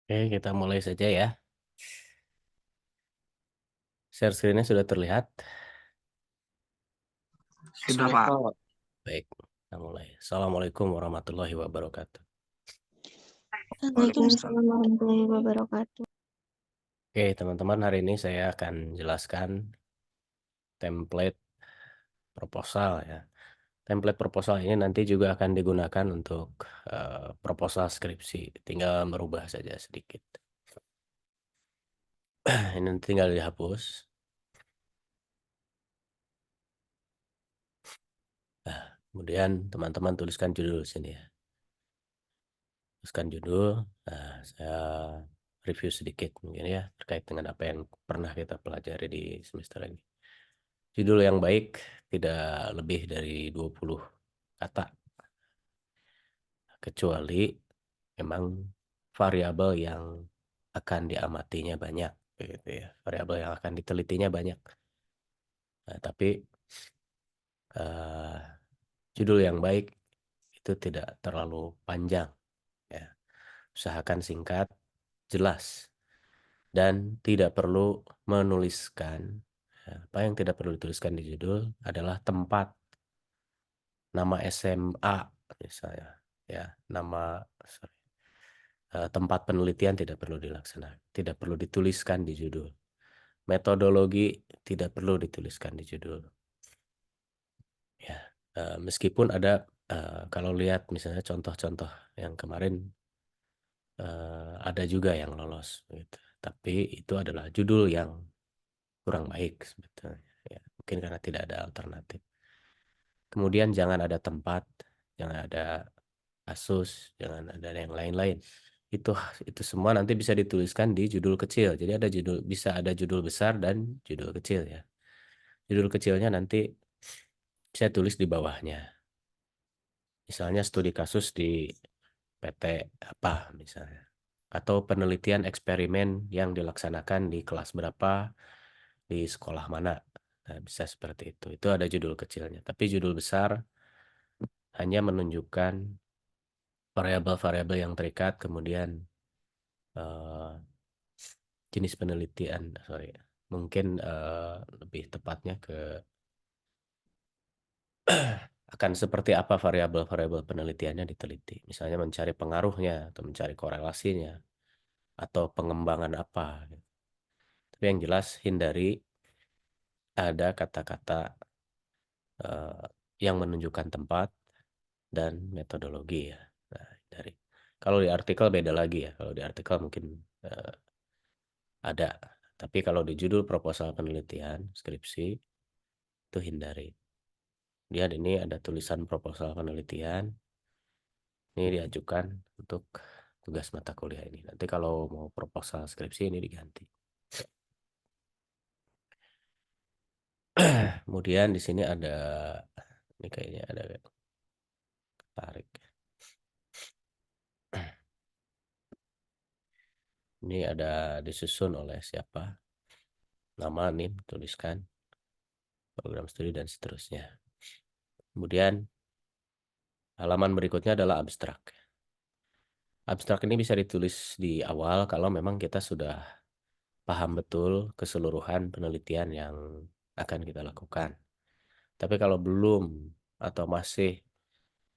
Oke, kita mulai saja ya. Share screen-nya sudah terlihat. Sudah, Pak. Baik, kita mulai. Assalamualaikum warahmatullahi wabarakatuh. Waalaikumsalam. Waalaikumsalam warahmatullahi wabarakatuh. Oke, teman-teman, hari ini saya akan jelaskan template proposal ya. Template proposal ini nanti juga akan digunakan untuk proposal skripsi. Tinggal merubah saja sedikit. Ini tinggal dihapus. Nah, kemudian teman-teman tuliskan judul sini ya. Tuliskan judul. Nah, saya review sedikit mungkin ya terkait dengan apa yang pernah kita pelajari di semester ini. Judul yang baik tidak lebih dari 20 kata, kecuali memang variabel yang akan diamatinya banyak, gitu ya. Variabel yang akan ditelitinya banyak. Nah, tapi eh, judul yang baik itu tidak terlalu panjang, ya. Usahakan singkat, jelas, dan tidak perlu menuliskan. Apa yang tidak perlu dituliskan di judul adalah tempat, nama SMA misalnya, ya, nama sorry, tempat penelitian tidak perlu dituliskan di judul. Metodologi tidak perlu dituliskan di judul. Ya, meskipun ada kalau lihat misalnya contoh-contoh yang kemarin ada juga yang lolos, gitu. Tapi itu adalah judul yang kurang baik sebetulnya. Ya, mungkin karena tidak ada alternatif. Kemudian jangan ada tempat, jangan ada kasus, jangan ada yang lain-lain. Itu itu semua nanti bisa dituliskan di judul kecil. Jadi bisa ada judul besar dan judul kecil ya. Judul kecilnya nanti saya tulis di bawahnya. Misalnya studi kasus di PT apa misalnya. Atau penelitian eksperimen yang dilaksanakan di kelas berapa, di sekolah mana. Nah, bisa seperti itu. Itu ada judul kecilnya. Tapi judul besar hanya menunjukkan variabel-variabel yang terikat, kemudian eh, jenis penelitian, sorry, mungkin lebih tepatnya ke akan seperti apa variabel-variabel penelitiannya diteliti. Misalnya mencari pengaruhnya, atau mencari korelasinya, atau pengembangan apa. Tapi yang jelas hindari ada kata-kata eh, yang menunjukkan tempat dan metodologi ya. Nah, dari kalau di artikel beda lagi ya. Kalau di artikel mungkin eh, ada. Tapi kalau di judul proposal penelitian, skripsi, itu hindari. Lihat ini ada tulisan proposal penelitian. Ini diajukan untuk tugas mata kuliah ini. Nanti kalau mau proposal skripsi ini diganti. Kemudian di sini ada, ini kayaknya ada tarik. Ini ada disusun oleh siapa? Nama, NIM, tuliskan, program studi dan seterusnya. Kemudian halaman berikutnya adalah abstrak. Abstrak ini bisa ditulis di awal kalau memang kita sudah paham betul keseluruhan penelitian yang akan kita lakukan. Tapi kalau belum atau masih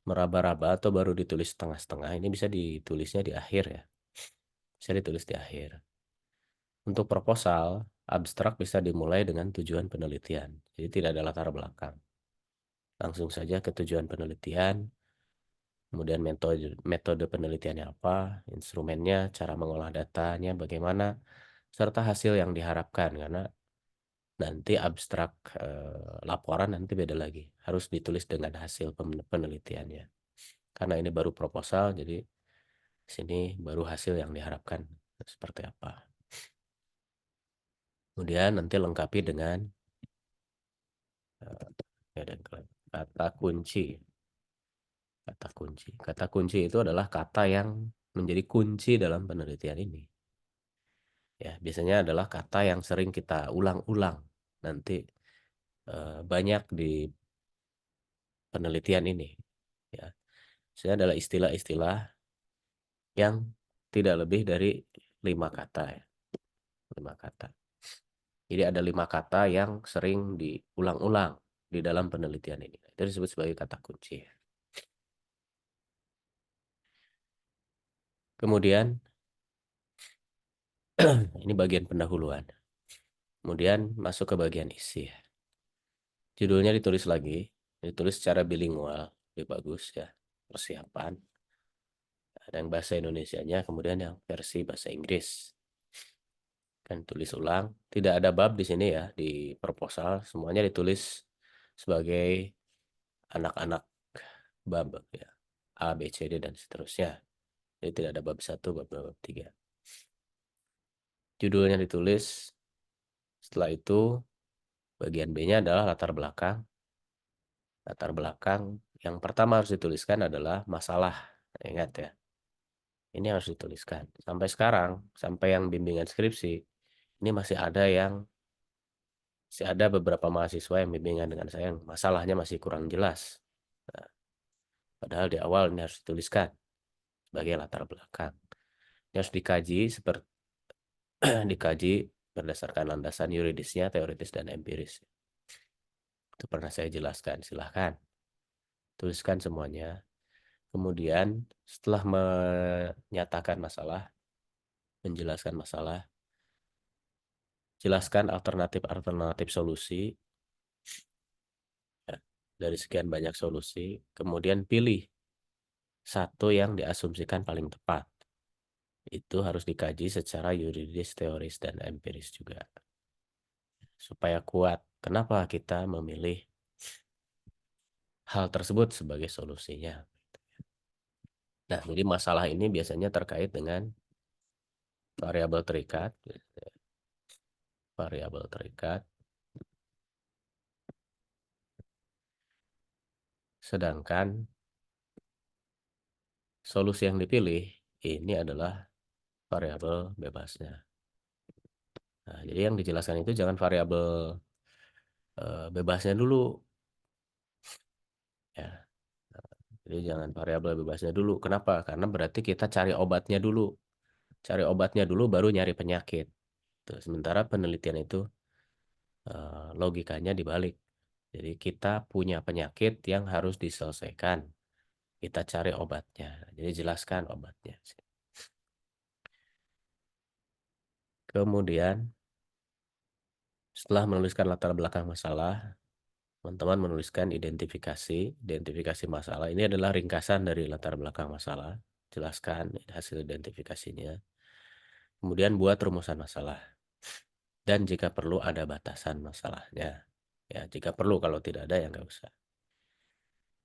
meraba-raba atau baru ditulis setengah-setengah, ini bisa ditulisnya di akhir ya. Bisa ditulis di akhir. Untuk proposal, abstrak bisa dimulai dengan tujuan penelitian. Jadi tidak ada latar belakang. Langsung saja ke tujuan penelitian, kemudian metode penelitiannya apa, instrumennya, cara mengolah datanya bagaimana, serta hasil yang diharapkan. Karena nanti abstrak laporan nanti beda lagi. Harus ditulis dengan hasil penelitiannya. Karena ini baru proposal, jadi sini baru hasil yang diharapkan seperti apa. Kemudian nanti lengkapi dengan kata kunci. Kata kunci. Kata kunci itu adalah kata yang menjadi kunci dalam penelitian ini. Ya, biasanya adalah kata yang sering kita ulang-ulang. Nanti banyak di penelitian ini. Ya, sebenarnya adalah istilah-istilah yang tidak lebih dari 5 kata ya. 5 kata. Jadi ada 5 kata yang sering diulang-ulang di dalam penelitian ini. Itu disebut sebagai kata kunci. Kemudian ini bagian pendahuluan. Kemudian masuk ke bagian isi. Judulnya ditulis lagi, ditulis secara bilingual, lebih bagus ya. Persiapan. Ada yang bahasa Indonesianya, kemudian yang versi bahasa Inggris. Kan tulis ulang. Tidak ada bab di sini ya, di proposal. Semuanya ditulis sebagai anak-anak bab ya. A, B, C, D, dan seterusnya. Jadi tidak ada bab 1, bab 2, bab 3. Judulnya ditulis. Setelah itu, bagian B-nya adalah latar belakang. Latar belakang yang pertama harus dituliskan adalah masalah. Ingat ya, ini harus dituliskan. Sampai sekarang, sampai yang bimbingan skripsi, ini masih ada beberapa mahasiswa yang bimbingan dengan saya yang masalahnya masih kurang jelas. Nah, padahal di awal ini harus dituliskan sebagai latar belakang. Ini harus dikaji seperti dikaji berdasarkan landasan yuridisnya, teoritis dan empiris. Itu pernah saya jelaskan. Silahkan tuliskan semuanya. Kemudian setelah menyatakan masalah, menjelaskan masalah, jelaskan alternatif-alternatif solusi ya, dari sekian banyak solusi, kemudian pilih satu yang diasumsikan paling tepat. Itu harus dikaji secara yuridis, teoris, dan empiris juga. Supaya kuat, kenapa kita memilih hal tersebut sebagai solusinya. Nah, jadi masalah ini biasanya terkait dengan variabel terikat, variabel terikat, sedangkan solusi yang dipilih ini adalah variabel bebasnya. Nah, jadi yang dijelaskan itu jangan variabel bebasnya dulu, ya. Jadi jangan variabel bebasnya dulu. Kenapa? Karena berarti kita cari obatnya dulu. Cari obatnya dulu baru nyari penyakit. Tuh, sementara penelitian itu logikanya dibalik. Jadi kita punya penyakit yang harus diselesaikan. Kita cari obatnya. Jadi jelaskan obatnya. Kemudian setelah menuliskan latar belakang masalah, teman-teman menuliskan identifikasi. Identifikasi masalah ini adalah ringkasan dari latar belakang masalah. Jelaskan hasil identifikasinya. Kemudian buat rumusan masalah. Dan jika perlu ada batasan masalahnya. Ya, jika perlu, kalau tidak ada ya nggak usah.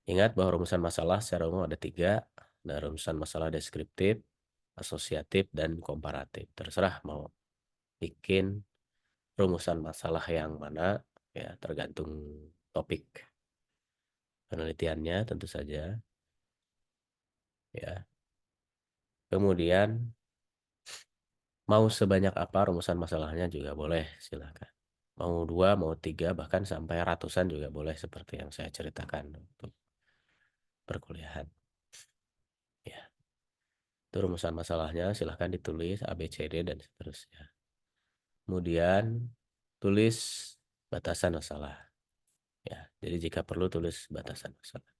Ingat bahwa rumusan masalah secara umum ada 3. Ada rumusan masalah deskriptif, asosiatif, dan komparatif. Terserah mau bikin rumusan masalah yang mana, ya tergantung topik penelitiannya tentu saja. Ya. Kemudian mau sebanyak apa rumusan masalahnya juga boleh, silakan. Mau 2, mau 3, bahkan sampai ratusan juga boleh seperti yang saya ceritakan untuk perkuliahan. Ya, itu rumusan masalahnya silahkan ditulis A, B, C, D, dan seterusnya. Kemudian tulis batasan masalah. Ya, jadi jika perlu tulis batasan masalah.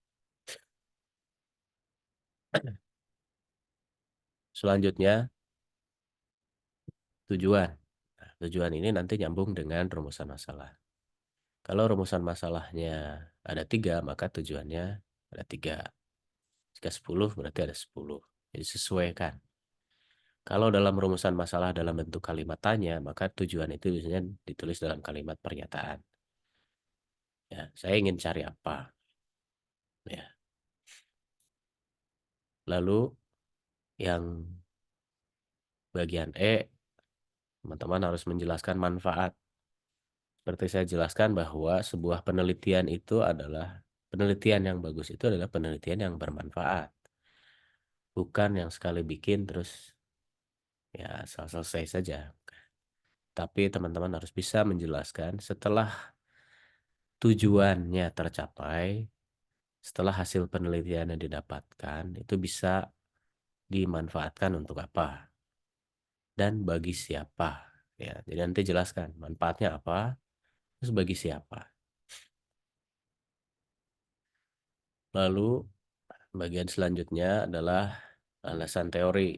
Selanjutnya tujuan. Nah, tujuan ini nanti nyambung dengan rumusan masalah. Kalau rumusan masalahnya ada 3, maka tujuannya ada 3. Jika 10 berarti ada 10. Jadi sesuaikan. Kalau dalam rumusan masalah dalam bentuk kalimat tanya, maka tujuan itu biasanya ditulis dalam kalimat pernyataan. Ya, saya ingin cari apa? Ya. Lalu yang bagian E, teman-teman harus menjelaskan manfaat. Seperti saya jelaskan bahwa sebuah penelitian itu adalah penelitian yang bagus itu adalah penelitian yang bermanfaat. Bukan yang sekali bikin terus ya selesai saja. Tapi teman-teman harus bisa menjelaskan setelah tujuannya tercapai, setelah hasil penelitian yang didapatkan, itu bisa dimanfaatkan untuk apa, dan bagi siapa. Ya, jadi nanti jelaskan manfaatnya apa, terus bagi siapa. Lalu bagian selanjutnya adalah landasan teori.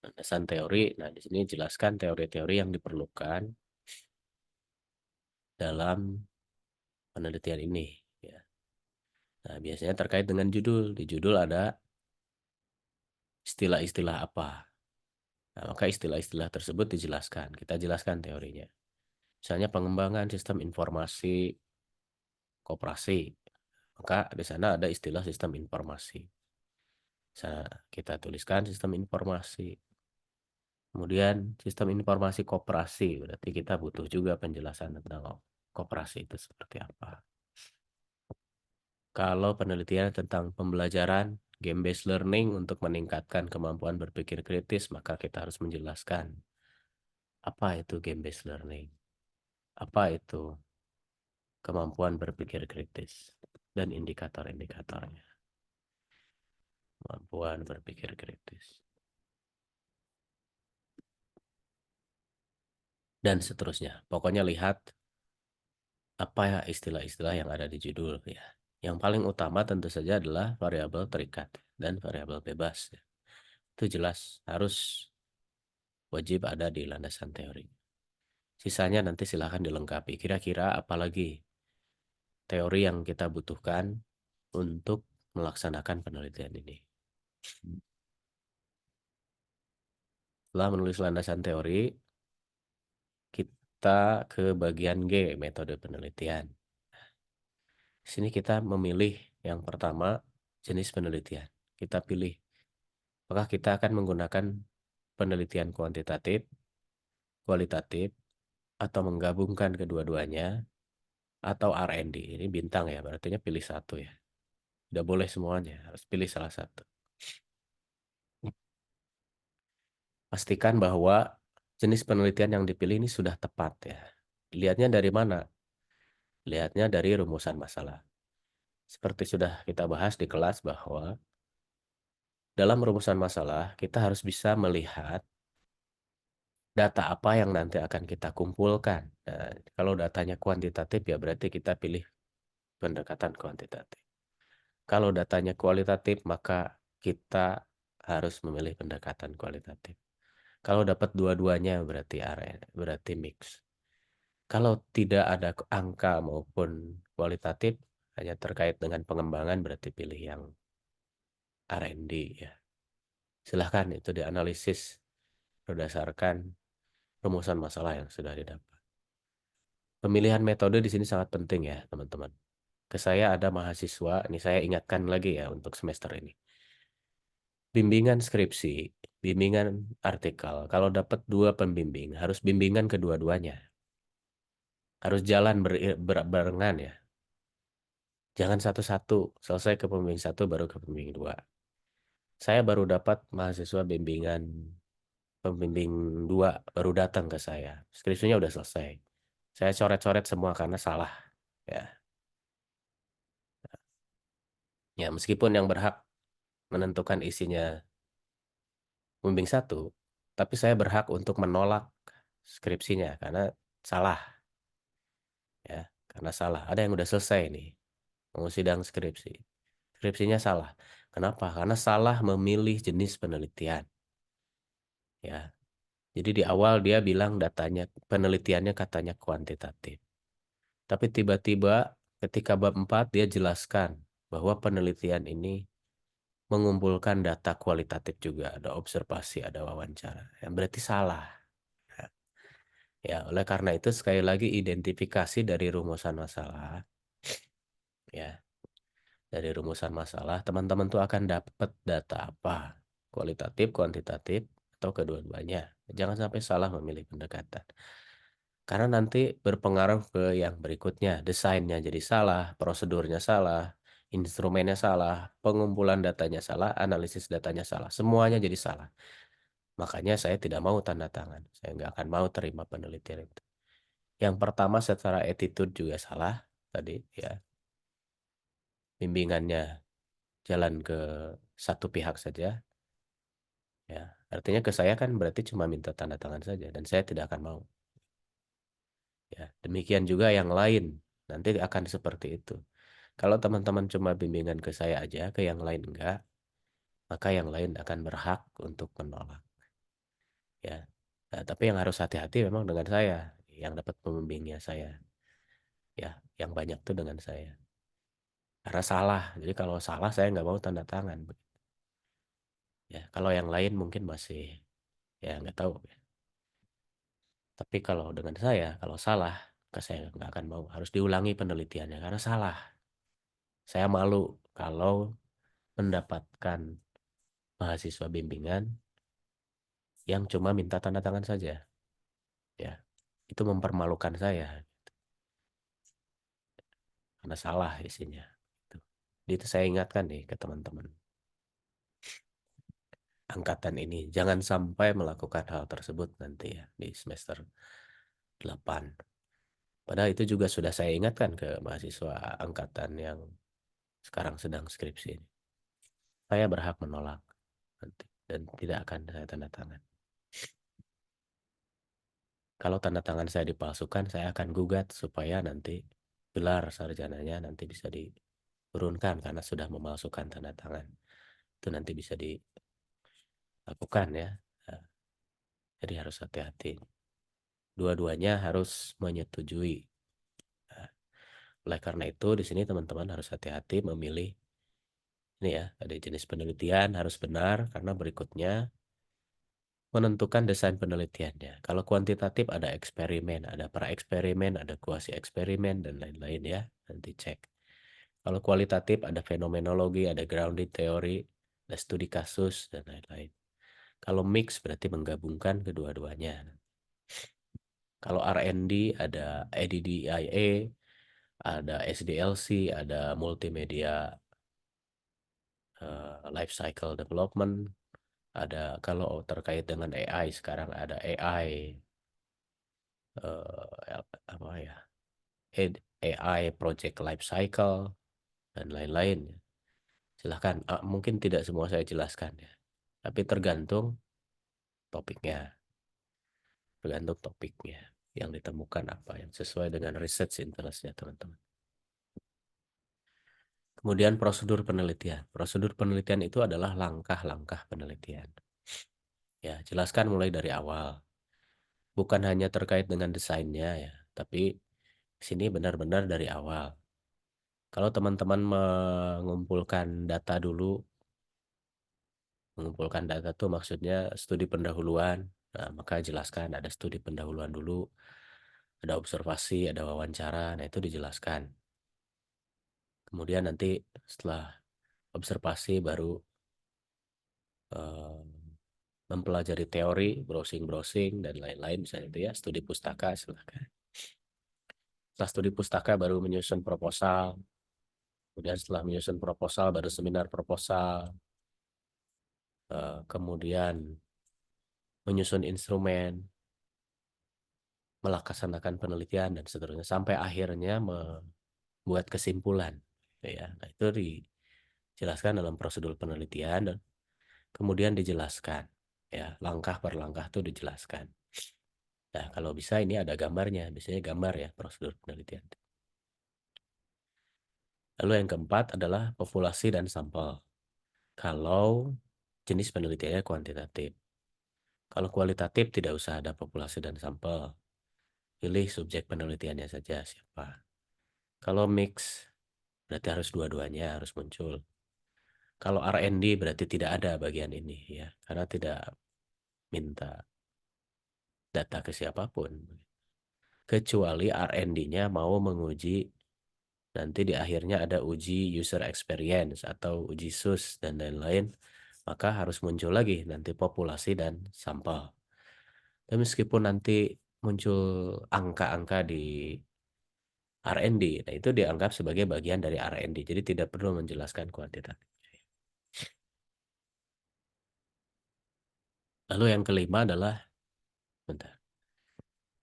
Landasan teori, nah di sini jelaskan teori-teori yang diperlukan dalam penelitian ini. Ya. Nah, biasanya terkait dengan judul. Di judul ada istilah-istilah apa. Nah, maka istilah-istilah tersebut dijelaskan. Kita jelaskan teorinya. Misalnya pengembangan sistem informasi koperasi. Maka di sana ada istilah sistem informasi. Bisa kita tuliskan sistem informasi. Kemudian sistem informasi koperasi. Berarti kita butuh juga penjelasan tentang koperasi itu seperti apa. Kalau penelitian tentang pembelajaran game-based learning untuk meningkatkan kemampuan berpikir kritis, maka kita harus menjelaskan apa itu game-based learning, apa itu kemampuan berpikir kritis, dan indikator-indikatornya. Kemampuan berpikir kritis. Dan seterusnya. Pokoknya lihat apa ya istilah-istilah yang ada di judul ya. Yang paling utama tentu saja adalah variabel terikat dan variabel bebas. Ya. Itu jelas harus wajib ada di landasan teori. Sisanya nanti silahkan dilengkapi. Kira-kira apalagi teori yang kita butuhkan untuk melaksanakan penelitian ini. Setelah menulis landasan teori, kita ke bagian G, metode penelitian. Di sini kita memilih yang pertama jenis penelitian. Kita pilih. Maka kita akan menggunakan penelitian kuantitatif, kualitatif, atau menggabungkan kedua-duanya, atau R&D. Ini bintang ya, berarti pilih satu ya. Tidak boleh semuanya, harus pilih salah satu. Pastikan bahwa jenis penelitian yang dipilih ini sudah tepat ya. Lihatnya dari mana? Lihatnya dari rumusan masalah. Seperti sudah kita bahas di kelas bahwa dalam rumusan masalah kita harus bisa melihat data apa yang nanti akan kita kumpulkan. Nah, kalau datanya kuantitatif ya berarti kita pilih pendekatan kuantitatif. Kalau datanya kualitatif maka kita harus memilih pendekatan kualitatif. Kalau dapat dua-duanya berarti area, berarti mix. Kalau tidak ada angka maupun kualitatif, hanya terkait dengan pengembangan berarti pilih yang R&D ya. Silahkan itu dianalisis berdasarkan rumusan masalah yang sudah didapat. Pemilihan metode di sini sangat penting ya teman-teman. Ke saya ada mahasiswa, ini saya ingatkan lagi ya untuk semester ini. Bimbingan skripsi, bimbingan artikel, kalau dapat dua pembimbing, harus bimbingan kedua-duanya. Harus jalan barengan ya. Jangan satu-satu, selesai ke pembimbing satu baru ke pembimbing dua. Saya baru dapat mahasiswa bimbingan pembimbing dua baru datang ke saya. Skripsinya udah selesai. Saya coret-coret semua karena salah. Ya, ya meskipun yang berhak menentukan isinya pembimbing satu, tapi saya berhak untuk menolak skripsinya karena salah. Ya, karena salah. Ada yang udah selesai nih, mau sidang skripsi. Skripsinya salah. Kenapa? Karena salah memilih jenis penelitian. Ya, jadi di awal dia bilang datanya penelitiannya katanya kuantitatif. Tapi tiba-tiba ketika bab 4 dia jelaskan bahwa penelitian ini mengumpulkan data kualitatif juga, ada observasi, ada wawancara. Yang berarti salah. Ya, ya, oleh karena itu sekali lagi identifikasi dari rumusan masalah. Ya, dari rumusan masalah teman-teman tuh akan dapat data apa? Kualitatif, kuantitatif, atau kedua-duanya. Jangan sampai salah memilih pendekatan. Karena nanti berpengaruh ke yang berikutnya. Desainnya jadi salah, prosedurnya salah, instrumennya salah, pengumpulan datanya salah, analisis datanya salah. Semuanya jadi salah. Makanya saya tidak mau tanda tangan. Saya nggak akan mau terima penelitian itu. Yang pertama secara attitude juga salah tadi ya. Bimbingannya jalan ke satu pihak saja. Ya, artinya ke saya kan berarti cuma minta tanda tangan saja dan saya tidak akan mau. Ya, demikian juga yang lain nanti akan seperti itu. Kalau teman-teman cuma bimbingan ke saya aja, ke yang lain enggak, maka yang lain akan berhak untuk menolak. Ya, nah, tapi yang harus hati-hati memang dengan saya, yang dapat pembimbingnya saya. Ya, yang banyak tuh dengan saya. Karena salah. Jadi kalau salah saya nggak mau tanda tangan. Ya, kalau yang lain mungkin masih ya nggak tahu. Tapi kalau dengan saya, kalau salah, saya nggak akan mau. Harus diulangi penelitiannya karena salah. Saya malu kalau mendapatkan mahasiswa bimbingan yang cuma minta tanda tangan saja. Ya, itu mempermalukan saya karena salah isinya. Gitu. Jadi itu saya ingatkan nih ke teman-teman angkatan ini, jangan sampai melakukan hal tersebut nanti ya di semester 8. Padahal itu juga sudah saya ingatkan ke mahasiswa angkatan yang sekarang sedang skripsi ini. Saya berhak menolak nanti dan tidak akan saya tanda tangan. Kalau tanda tangan saya dipalsukan, saya akan gugat supaya nanti gelar sarjananya nanti bisa diturunkan karena sudah memalsukan tanda tangan. Itu nanti bisa dilakukan ya. Nah, jadi harus hati-hati. Dua-duanya harus menyetujui. Nah, oleh karena itu di sini teman-teman harus hati-hati memilih ini ya, ada jenis penelitian harus benar karena berikutnya menentukan desain penelitiannya. Kalau kuantitatif ada eksperimen, ada pra-eksperimen, ada kuasi eksperimen dan lain-lain ya. Nanti cek. Kalau kualitatif ada fenomenologi, ada grounded teori, ada studi kasus dan lain-lain. Kalau mix berarti menggabungkan kedua-duanya. Kalau R&D ada ADDIA, ada SDLC, ada multimedia life cycle development, ada kalau terkait dengan AI sekarang ada AI apa ya AI project life cycle dan lain-lain. Silahkan, mungkin tidak semua saya jelaskan ya, tapi topiknya, tergantung topiknya yang ditemukan apa yang sesuai dengan research interestnya teman-teman. Kemudian prosedur penelitian. Prosedur penelitian itu adalah langkah-langkah penelitian. Ya, jelaskan mulai dari awal. Bukan hanya terkait dengan desainnya ya, tapi sini benar-benar dari awal. Kalau teman-teman mengumpulkan data tuh maksudnya studi pendahuluan. Nah, maka jelaskan ada studi pendahuluan dulu, ada observasi, ada wawancara, nah itu dijelaskan. Kemudian nanti setelah observasi baru eh, mempelajari teori, browsing-browsing dan lain-lain misalnya itu ya, studi pustaka silahkan. Setelah studi pustaka baru menyusun proposal, kemudian setelah menyusun proposal baru seminar proposal, kemudian menyusun instrumen, melaksanakan penelitian dan seterusnya sampai akhirnya membuat kesimpulan. Ya, nah itu dijelaskan dalam prosedur penelitian dan kemudian dijelaskan. Ya, langkah per langkah itu dijelaskan. Nah, kalau bisa ini ada gambarnya, biasanya gambar ya prosedur penelitian. Lalu yang keempat adalah populasi dan sampel. Kalau jenis penelitiannya kuantitatif. Kalau kualitatif tidak usah ada populasi dan sampel. Pilih subjek penelitiannya saja siapa. Kalau mix berarti harus dua-duanya harus muncul. Kalau R&D berarti tidak ada bagian ini ya, karena tidak minta data ke siapapun. Kecuali R&D-nya mau menguji nanti di akhirnya ada uji user experience atau uji SUS dan lain-lain, maka harus muncul lagi nanti populasi dan sampel. Dan meskipun nanti muncul angka-angka di R&D, nah itu dianggap sebagai bagian dari R&D, jadi tidak perlu menjelaskan kuantitatif. Lalu yang kelima adalah, bentar,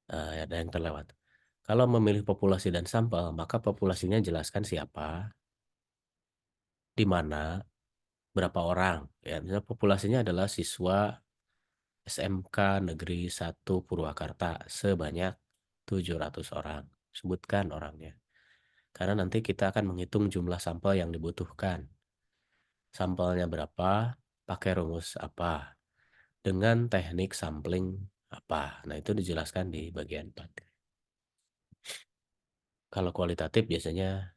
ada yang terlewat. Kalau memilih populasi dan sampel, maka populasinya jelaskan siapa, di mana, berapa orang. Ya, misalnya populasinya adalah siswa SMK Negeri 1 Purwakarta sebanyak 700 orang. Sebutkan orangnya. Karena nanti kita akan menghitung jumlah sampel yang dibutuhkan. Sampelnya berapa, pakai rumus apa, dengan teknik sampling apa. Nah, itu dijelaskan di bagian 4. Kalau kualitatif biasanya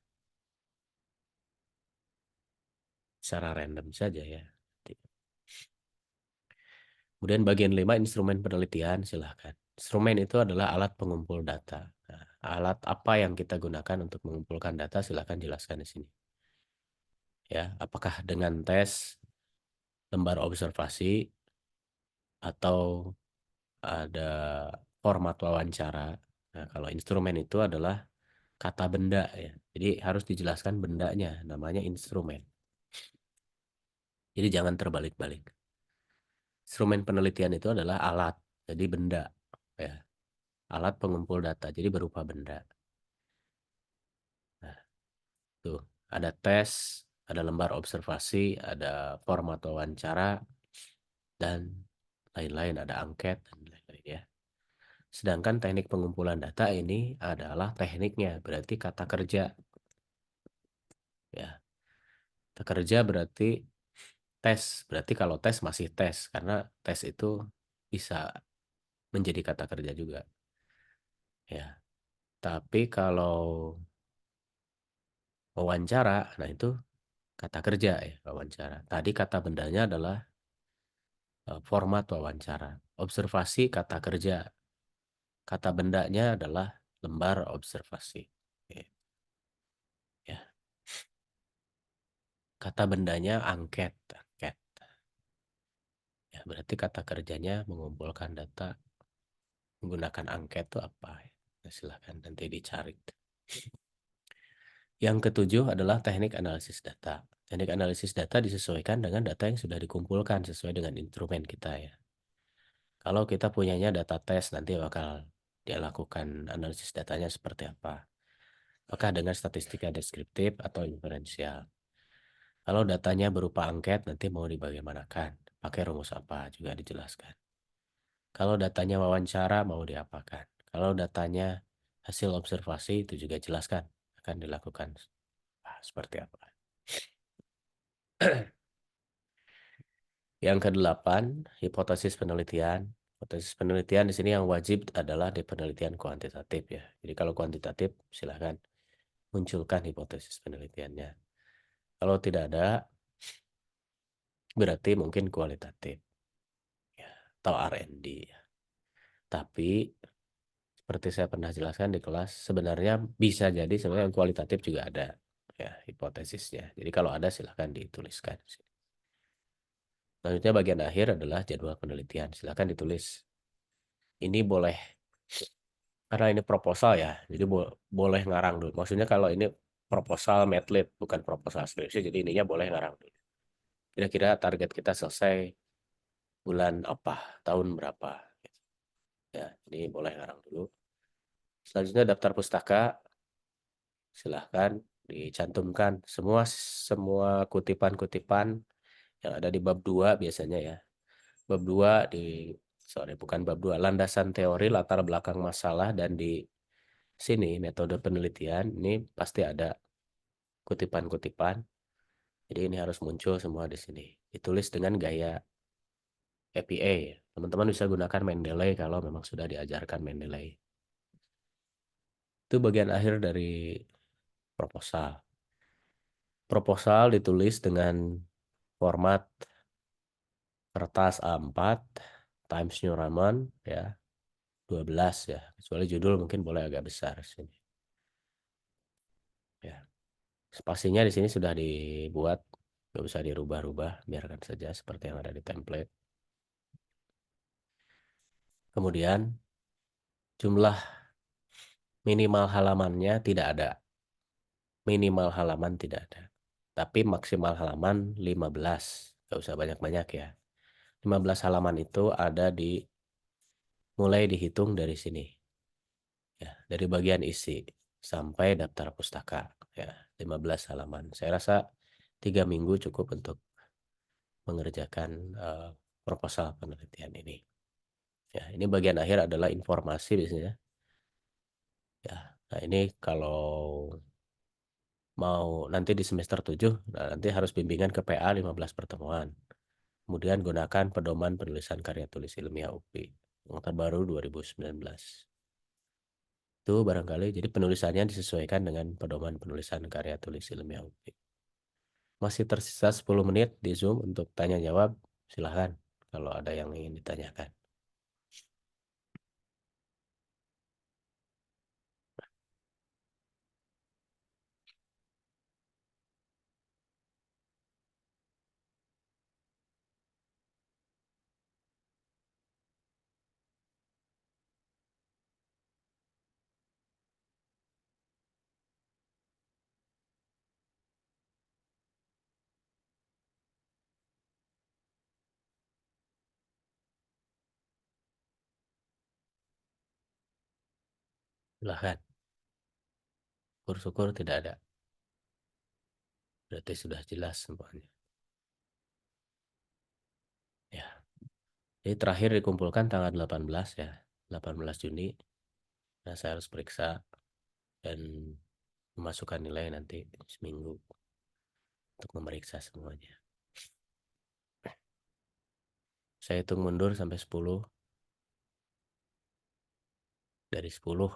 secara random saja ya. Kemudian bagian 5, instrumen penelitian, silahkan. Instrumen itu adalah alat pengumpul data. Nah, alat apa yang kita gunakan untuk mengumpulkan data, silahkan jelaskan di sini. Ya, apakah dengan tes, lembar observasi, atau ada format wawancara. Nah, kalau instrumen itu adalah kata benda ya. Jadi harus dijelaskan bendanya, namanya instrumen. Jadi jangan terbalik-balik. Instrumen penelitian itu adalah alat, jadi benda ya. Alat pengumpul data, jadi berupa benda. Nah, tuh ada tes, ada lembar observasi, ada format wawancara, dan lain-lain, ada angket dan lain-lain ya. Sedangkan teknik pengumpulan data ini adalah tekniknya, berarti kata kerja ya. Kata kerja berarti tes, berarti kalau tes masih tes karena tes itu bisa menjadi kata kerja juga ya. Tapi kalau wawancara, nah itu kata kerja ya, wawancara. Tadi kata bendanya adalah format wawancara. Observasi kata kerja. Kata bendanya adalah lembar observasi. Oke. Ya. Kata bendanya angket, angket. Ya, berarti kata kerjanya mengumpulkan data menggunakan angket itu apa ya? Nah, silahkan nanti dicari. Yang ketujuh adalah teknik analisis data. Teknik analisis data disesuaikan dengan data yang sudah dikumpulkan sesuai dengan instrumen kita ya. Kalau kita punyanya data tes, nanti bakal dia lakukan analisis datanya seperti apa. Apakah dengan statistika deskriptif atau inferensial. Kalau datanya berupa angket, nanti mau dibagaimanakan. Pakai rumus apa juga dijelaskan. Kalau datanya wawancara, mau diapakan. Kalau datanya hasil observasi, itu juga jelaskan. Akan dilakukan seperti apa. Yang kedelapan, hipotesis penelitian. Hipotesis penelitian di sini yang wajib adalah di penelitian kuantitatif ya. Jadi kalau kuantitatif silahkan munculkan hipotesis penelitiannya. Kalau tidak ada, berarti mungkin kualitatif ya, atau R&D ya. Tapi seperti saya pernah jelaskan di kelas, sebenarnya bisa jadi sebenarnya yang kualitatif juga ada ya hipotesisnya. Jadi kalau ada silahkan dituliskan. Selanjutnya bagian akhir adalah jadwal penelitian. Silahkan ditulis. Ini boleh karena ini proposal ya, jadi boleh ngarang dulu. Maksudnya kalau ini proposal medlib bukan proposal skripsi, jadi ininya boleh ngarang dulu. Kira-kira target kita selesai bulan apa, tahun berapa, ya. Ini boleh ngarang dulu. Selanjutnya daftar pustaka, silahkan dicantumkan semua semua kutipan-kutipan yang ada di bab 2 biasanya ya. Bab 2 di sorry bukan bab 2, landasan teori latar belakang masalah, dan di sini metode penelitian ini pasti ada kutipan-kutipan. Jadi ini harus muncul semua di sini. Ditulis dengan gaya APA. Teman-teman bisa gunakan Mendeley kalau memang sudah diajarkan Mendeley. Itu bagian akhir dari proposal. Proposal ditulis dengan format kertas A4 Times New Roman ya 12 ya. Kecuali judul mungkin boleh agak besar sini. Ya. Spasinya di sini sudah dibuat, nggak usah dirubah-rubah, biarkan saja seperti yang ada di template. Kemudian jumlah minimal halamannya tidak ada. Minimal halaman tidak ada. Tapi maksimal halaman 15. Nggak usah banyak-banyak ya. 15 halaman itu ada di mulai dihitung dari sini. Ya, dari bagian isi sampai daftar pustaka. Ya, 15 halaman. Saya rasa 3 minggu cukup untuk mengerjakan proposal penelitian ini. Ya, ini bagian akhir adalah informasi biasanya. Ya, nah ini kalau mau nanti di semester 7, nah nanti harus bimbingan ke PA 15 pertemuan. Kemudian gunakan pedoman penulisan karya tulis ilmiah UPI yang terbaru 2019. Itu barangkali jadi penulisannya disesuaikan dengan pedoman penulisan karya tulis ilmiah UPI. Masih tersisa 10 menit di Zoom untuk tanya jawab. Silahkan kalau ada yang ingin ditanyakan. Silahkan. Syukur-syukur tidak ada. Berarti sudah jelas semuanya. Ya. Jadi terakhir dikumpulkan tanggal 18 ya. 18 Juni. Nah, saya harus periksa dan memasukkan nilai nanti seminggu untuk memeriksa semuanya. Saya hitung mundur sampai 10. Dari 10,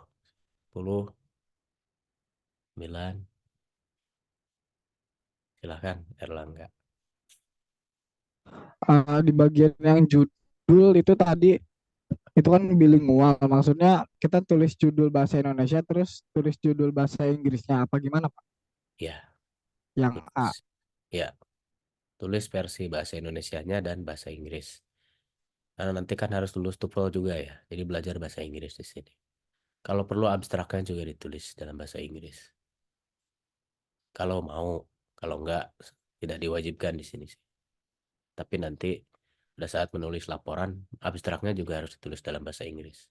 10, 9. Silahkan Erlangga. Di bagian yang judul itu tadi itu kan bilingual, maksudnya kita tulis judul bahasa Indonesia terus tulis judul bahasa Inggrisnya apa gimana Pak? Ya, Yang A. tulis. Ya, tulis versi bahasa Indonesianya dan bahasa Inggris. Karena nanti kan harus lulus TOEFL juga ya. Jadi belajar bahasa Inggris di sini. Kalau perlu abstraknya juga ditulis dalam bahasa Inggris. Kalau mau, kalau enggak tidak diwajibkan di sini sih. Tapi nanti pada saat menulis laporan, abstraknya juga harus ditulis dalam bahasa Inggris.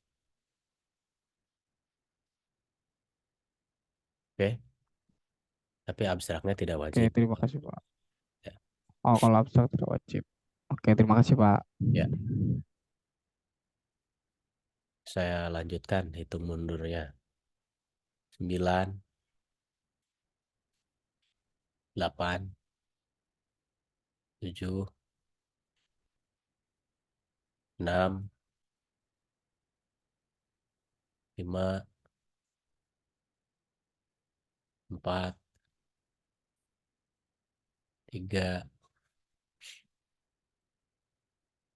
Oke? Tapi abstraknya tidak Oke, wajib. terima kasih Pak. Ya. Oh, kalau abstrak tidak wajib. Oke, terima kasih Pak. Ya. Saya lanjutkan hitung mundurnya. 9, 8, 7, 6, 5, 4, 3,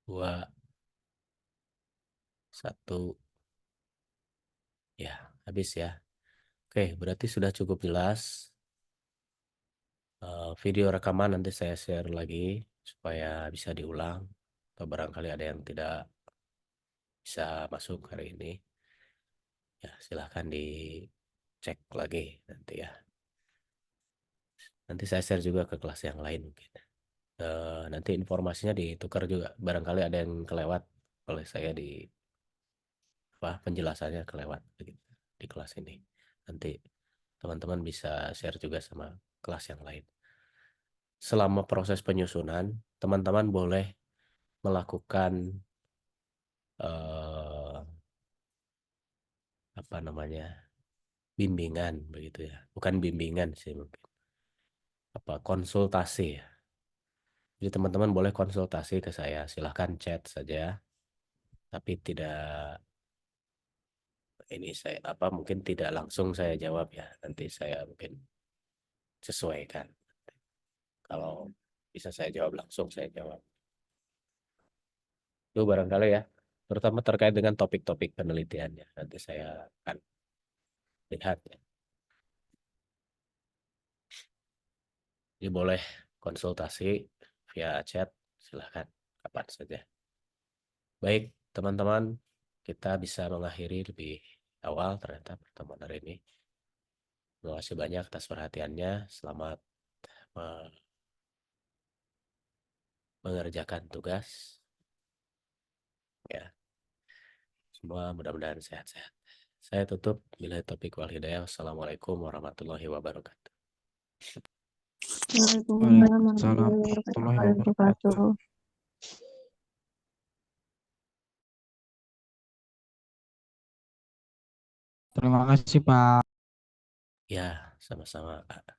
2, 1. Ya, habis ya. Oke, berarti sudah cukup jelas. Video rekaman nanti saya share lagi supaya bisa diulang. Atau barangkali ada yang tidak bisa masuk hari ini. Ya, silahkan dicek lagi nanti ya. Nanti saya share juga ke kelas yang lain mungkin. Nanti informasinya ditukar juga. Barangkali ada yang kelewat oleh saya di apa penjelasannya kelewat begitu di kelas ini. Nanti teman-teman bisa share juga sama kelas yang lain. Selama proses penyusunan, teman-teman boleh melakukan eh, apa namanya bimbingan begitu ya. Bukan bimbingan sih mungkin. Apa konsultasi ya. Jadi teman-teman boleh konsultasi ke saya. Silahkan chat saja. Tapi tidak ini saya apa mungkin tidak langsung saya jawab ya. Nanti saya mungkin sesuaikan. Kalau bisa saya jawab langsung saya jawab. Itu barangkali ya. Terutama terkait dengan topik-topik penelitiannya. Nanti saya akan lihat ya. Jadi boleh konsultasi via chat. Silahkan kapan saja. Baik, teman-teman, kita bisa mengakhiri lebih awal ternyata pertemuan hari ini. Terima kasih banyak atas perhatiannya. Selamat mengerjakan tugas. Ya, semua mudah-mudahan sehat-sehat. Saya tutup. Bila topik wal hidayah. Wassalamualaikum warahmatullahi wabarakatuh. Waalaikumsalam Waalaikumsalam warahmatullahi warahmatullahi wabarakatuh. wabarakatuh. Terima kasih Pak. Ya, sama-sama, Kak.